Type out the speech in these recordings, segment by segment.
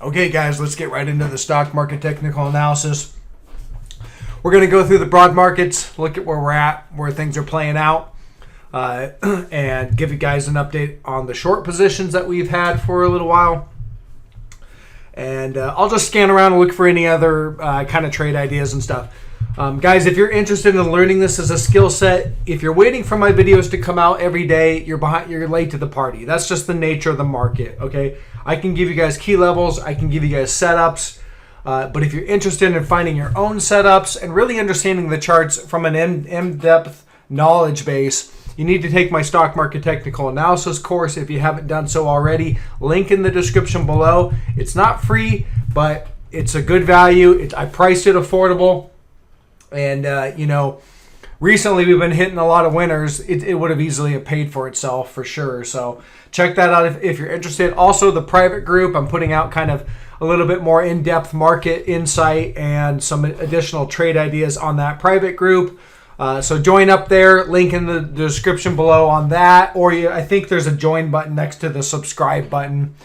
Okay, guys, let's get right into the stock market technical analysis. We're going to go through the broad markets, look at where we're at, where things are playing out, and give you guys an update on the short positions that we've had for a little while. And I'll just scan around and look for any other kind of trade ideas and stuff. Guys, if you're interested in learning this as a skill set, if you're waiting for my videos to come out every day, you're late to the party. That's just the nature of the market, okay? I can give you guys key levels. I can give you guys setups. But if you're interested in finding your own setups and really understanding the charts from an in-depth knowledge base, you need to take my stock market technical analysis course if you haven't done so already. Link in the description below. It's not free, but it's a good value. I priced it affordable. And, recently we've been hitting a lot of winners. It would have easily paid for itself for sure. So check that out if you're interested. Also, the private group, I'm putting out kind of a little bit more in-depth market insight and some additional trade ideas on that private group. So join up there. Link in the description below on that. Or I think there's a join button next to the subscribe button.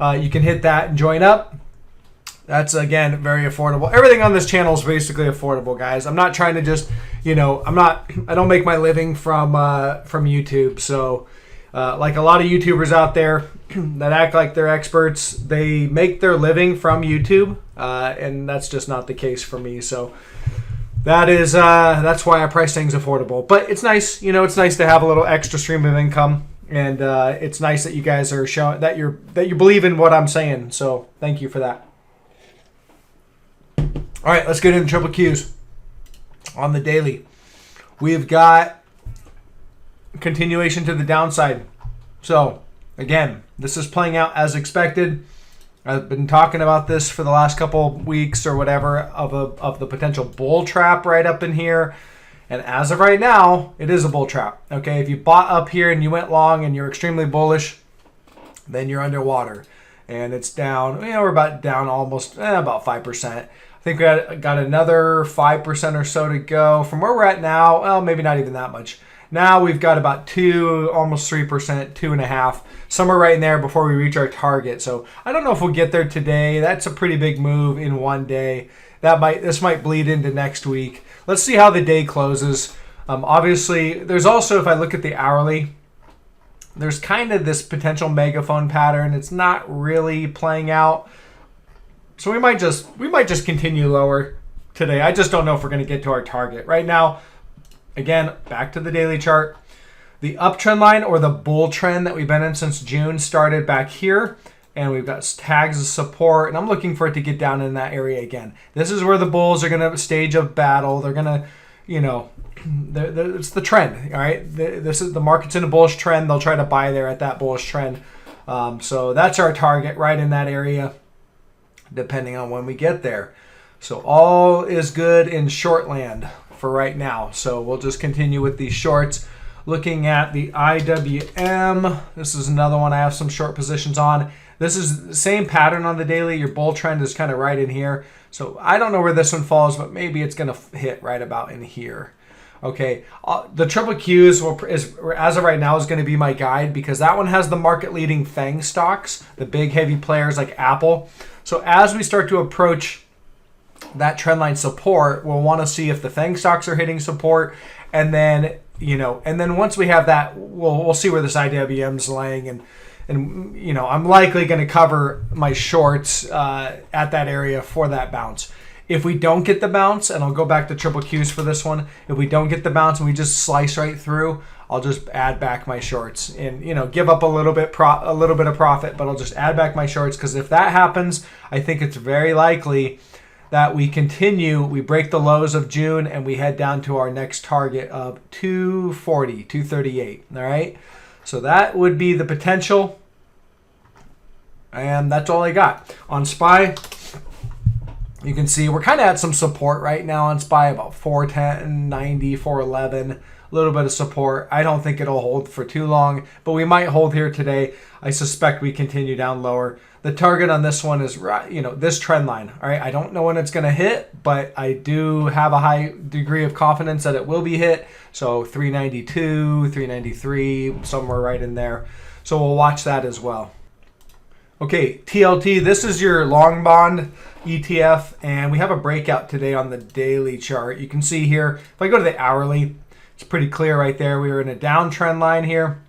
You can hit that and join up. That's, again, very affordable. Everything on this channel is basically affordable, guys. I'm not trying to just, I don't make my living from YouTube. So, like a lot of YouTubers out there that act like they're experts, they make their living from YouTube, and that's just not the case for me. So, that's why I price things affordable. But it's nice, it's nice to have a little extra stream of income, and it's nice that you guys are showing that you believe in what I'm saying. So, thank you for that. All right, let's get into triple Qs on the daily. We've got continuation to the downside. So, again, this is playing out as expected. I've been talking about this for the last couple weeks or whatever of the potential bull trap right up in here. And as of right now, it is a bull trap. Okay, if you bought up here and you went long and you're extremely bullish, then you're underwater. And it's down, we're about down almost about 5%. I think we got another 5% or so to go from where we're at now. Well, maybe not even that much. Now we've got about 2, almost 3%, 2.5%, somewhere right in there before we reach our target. So I don't know if we'll get there today. That's a pretty big move in one day. This might bleed into next week. Let's see how the day closes. Obviously, there's also, if I look at the hourly, there's kind of this potential megaphone pattern. It's not really playing out. So we might just continue lower today. I just don't know if we're going to get to our target. Right now, again, back to the daily chart. The uptrend line or the bull trend that we've been in since June started back here. And we've got tags of support. And I'm looking for it to get down in that area again. This is where the bulls are going to stage a battle. They're going to, it's the trend. All right. This is the market's in a bullish trend. They'll try to buy there at that bullish trend. So that's our target right in that area, depending on when we get there. So all is good in short land for right now. So we'll just continue with these shorts. Looking at the IWM, this is another one I have some short positions on. This is the same pattern on the daily. Your bull trend is kind of right in here. So I don't know where this one falls, but maybe it's going to hit right about in here. Okay, the triple Qs as of right now is going to be my guide because that one has the market leading FANG stocks, the big heavy players like Apple. So as we start to approach that trendline support, we'll want to see if the FANG stocks are hitting support, and then once we have that, we'll see where this IWM's laying, and I'm likely going to cover my shorts at that area for that bounce. If we don't get the bounce, and I'll go back to triple Qs for this one, if we don't get the bounce and we just slice right through, I'll just add back my shorts and give up a little bit of profit, but I'll just add back my shorts because if that happens, I think it's very likely that we break the lows of June and we head down to our next target of 240, 238. All right, so that would be the potential, and that's all I got on SPY. You can see we're kind of at some support right now on SPY, about 410, 90, 411, a little bit of support. I don't think it'll hold for too long, but we might hold here today. I suspect we continue down lower. The target on this one is, this trend line. All right, I don't know when it's going to hit, but I do have a high degree of confidence that it will be hit. So 392, 393, somewhere right in there. So we'll watch that as well. Okay, TLT, this is your long bond ETF, and we have a breakout today on the daily chart. You can see here, if I go to the hourly, it's pretty clear right there. We were in a downtrend line here,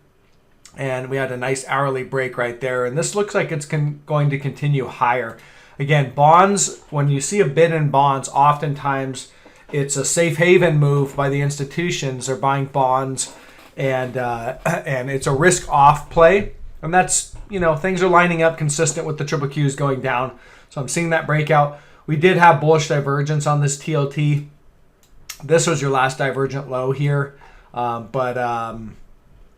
and we had a nice hourly break right there, and this looks like it's going to continue higher. Again, bonds, when you see a bid in bonds, oftentimes it's a safe haven move by the institutions. They're buying bonds, and it's a risk-off play. And that's, things are lining up consistent with the triple Qs going down. So I'm seeing that breakout. We did have bullish divergence on this TLT. This was your last divergent low here. Yeah,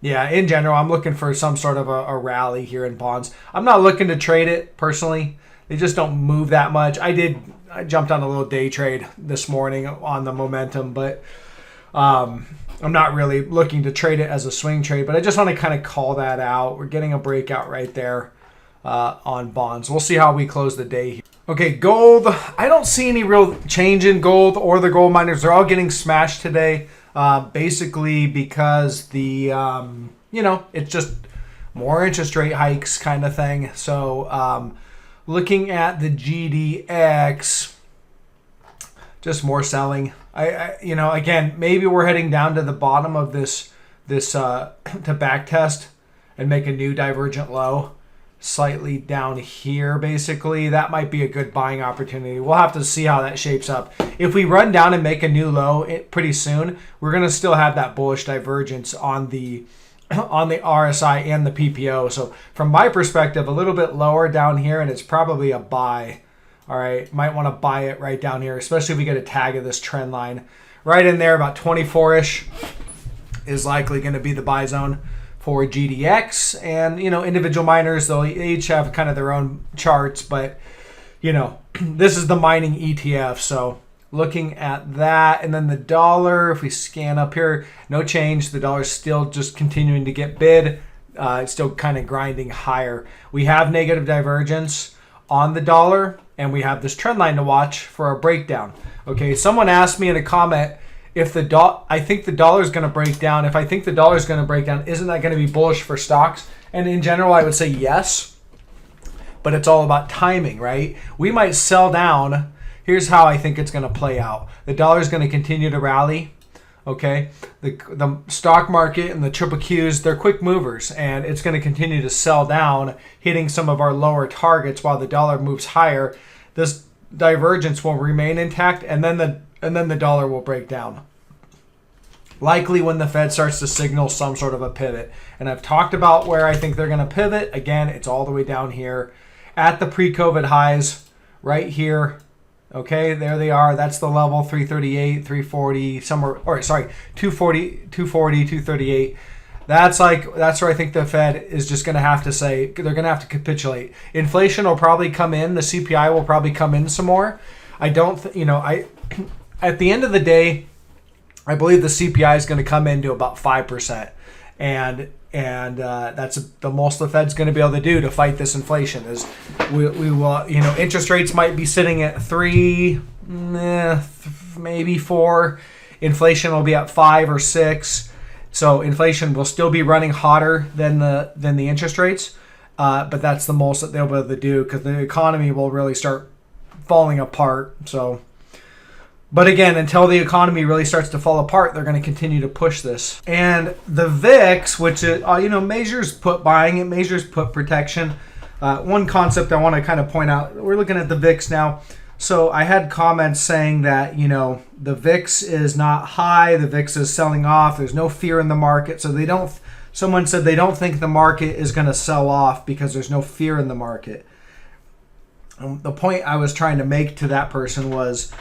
in general, I'm looking for some sort of a rally here in bonds. I'm not looking to trade it personally. They just don't move that much. I jumped on a little day trade this morning on the momentum, but I'm not really looking to trade it as a swing trade, but I just want to kind of call that out. We're getting a breakout right there on bonds. We'll see how we close the day here. Okay, gold. I don't see any real change in gold or the gold miners. They're all getting smashed today, basically because it's just more interest rate hikes kind of thing. So looking at the GDX, just more selling. Again, maybe we're heading down to the bottom of this to back test and make a new divergent low, slightly down here. Basically, that might be a good buying opportunity. We'll have to see how that shapes up. If we run down and make a new low pretty soon, we're gonna still have that bullish divergence on the RSI and the PPO. So from my perspective, a little bit lower down here, and it's probably a buy. All right, might want to buy it right down here, especially if we get a tag of this trend line. Right in there, about 24-ish is likely going to be the buy zone for GDX. And, individual miners, they'll each have kind of their own charts, but, this is the mining ETF. So looking at that, and then the dollar, if we scan up here, no change. The dollar's still just continuing to get bid. It's still kind of grinding higher. We have negative divergence on the dollar, and we have this trend line to watch for a breakdown. Okay, someone asked me in a comment if I think the dollar is going to break down. If I think the dollar is going to break down, isn't that going to be bullish for stocks? And in general, I would say yes, but it's all about timing, right? We might sell down. Here's how I think it's going to play out. The dollar is going to continue to rally. Okay, the stock market and the triple Qs, they're quick movers, and it's going to continue to sell down, hitting some of our lower targets while the dollar moves higher. This divergence will remain intact, and then the dollar will break down. Likely when the Fed starts to signal some sort of a pivot. And I've talked about where I think they're going to pivot. Again, it's all the way down here at the pre-COVID highs, right here. Okay, there they are. That's the level, 338, 340, 240, 238. That's where I think the Fed is just going to have to say, they're going to have to capitulate. Inflation will probably come in. The CPI will probably come in some more. At the end of the day, I believe the CPI is going to come into about 5%. And that's the most the Fed's going to be able to do to fight this inflation. Is we will, interest rates might be sitting at 3, maybe 4. Inflation will be at 5 or 6. So inflation will still be running hotter than the interest rates, but that's the most that they'll be able to do because the economy will really start falling apart. So. But again, until the economy really starts to fall apart, they're going to continue to push this. And the VIX, which measures put buying, it measures put protection. One concept I want to kind of point out, we're looking at the VIX now. So I had comments saying that, the VIX is not high, the VIX is selling off, there's no fear in the market. So someone said they don't think the market is going to sell off because there's no fear in the market. The point I was trying to make to that person was,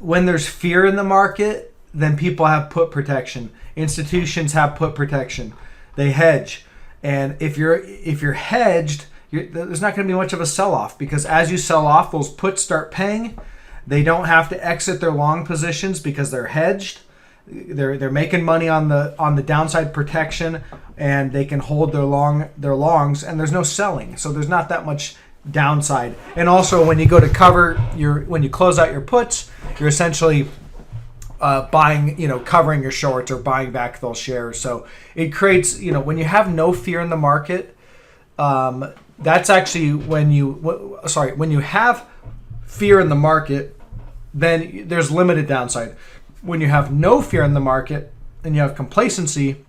when there's fear in the market, then people have put protection. Institutions have put protection. They hedge. And if you're hedged, there's not going to be much of a sell-off because as you sell off, those puts start paying. They don't have to exit their long positions because they're hedged. They're making money on the downside protection, and they can hold their longs, and there's no selling. So there's not that much downside. And also when you go to when you close out your puts, you're essentially buying, covering your shorts or buying back those shares. So it creates, when you have no fear in the market, that's actually when you have fear in the market, then there's limited downside. When you have no fear in the market and you have complacency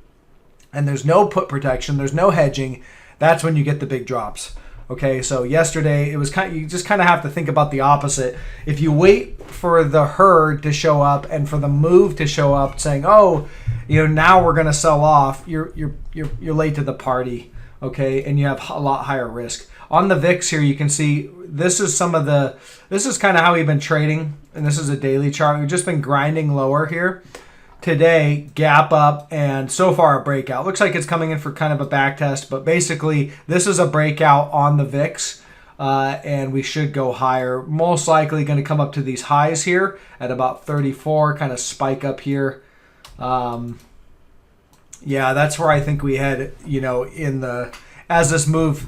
and there's no put protection, there's no hedging, that's when you get the big drops. Okay, so yesterday it was you just kind of have to think about the opposite. If you wait for the herd to show up and for the move to show up, saying, "Oh, now we're going to sell off," you're late to the party. Okay, and you have a lot higher risk. On the VIX here, you can see this is kind of how we've been trading, and this is a daily chart. We've just been grinding lower here. Today, gap up, and so far a breakout. Looks like it's coming in for kind of a back test, but basically this is a breakout on the VIX, and we should go higher. Most likely going to come up to these highs here at about 34, kind of spike up here. Yeah, that's where I think we head, as this move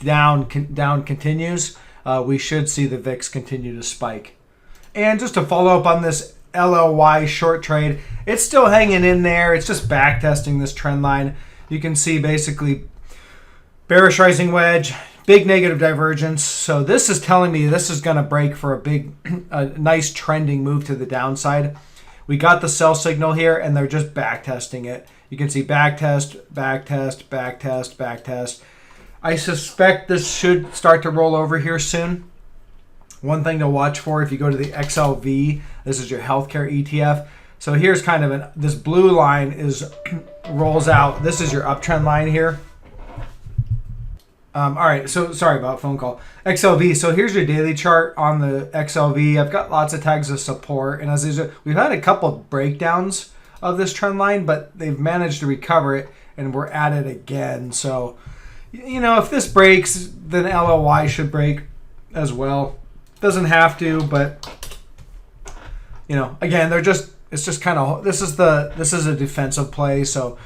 down continues, we should see the VIX continue to spike. And just to follow up on this LLY short trade, it's still hanging in there. It's just back testing this trend line. You can see basically bearish rising wedge, big negative divergence. So this is telling me this is going to break for a nice trending move to the downside. We got the sell signal here, and they're just back testing it. You can see back test, back test, back test, back test. I suspect this should start to roll over here soon. One thing to watch for, if you go to the XLV, this is your healthcare ETF. So here's kind of this blue line rolls out. This is your uptrend line here. All right, so sorry about phone call. XLV, so here's your daily chart on the XLV. I've got lots of tags of support, and we've had a couple of breakdowns of this trend line, but they've managed to recover it, and we're at it again. So, if this breaks, then LLY should break as well. Doesn't have to, but again, it's just kind of, this is a defensive play. So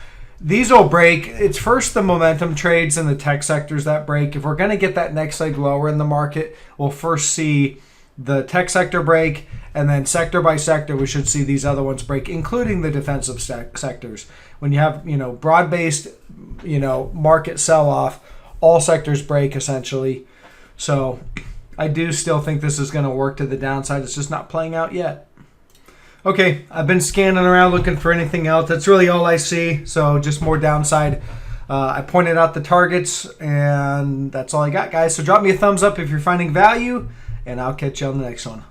these will break. It's first the momentum trades in the tech sectors that break. If we're going to get that next leg lower in the market, we'll first see the tech sector break, and then sector by sector, we should see these other ones break, including the defensive sectors. When you have, broad-based, market sell-off, all sectors break essentially. So I do still think this is going to work to the downside. It's just not playing out yet. Okay, I've been scanning around looking for anything else. That's really all I see. So just more downside. I pointed out the targets, and that's all I got, guys. So drop me a thumbs up if you're finding value, and I'll catch you on the next one.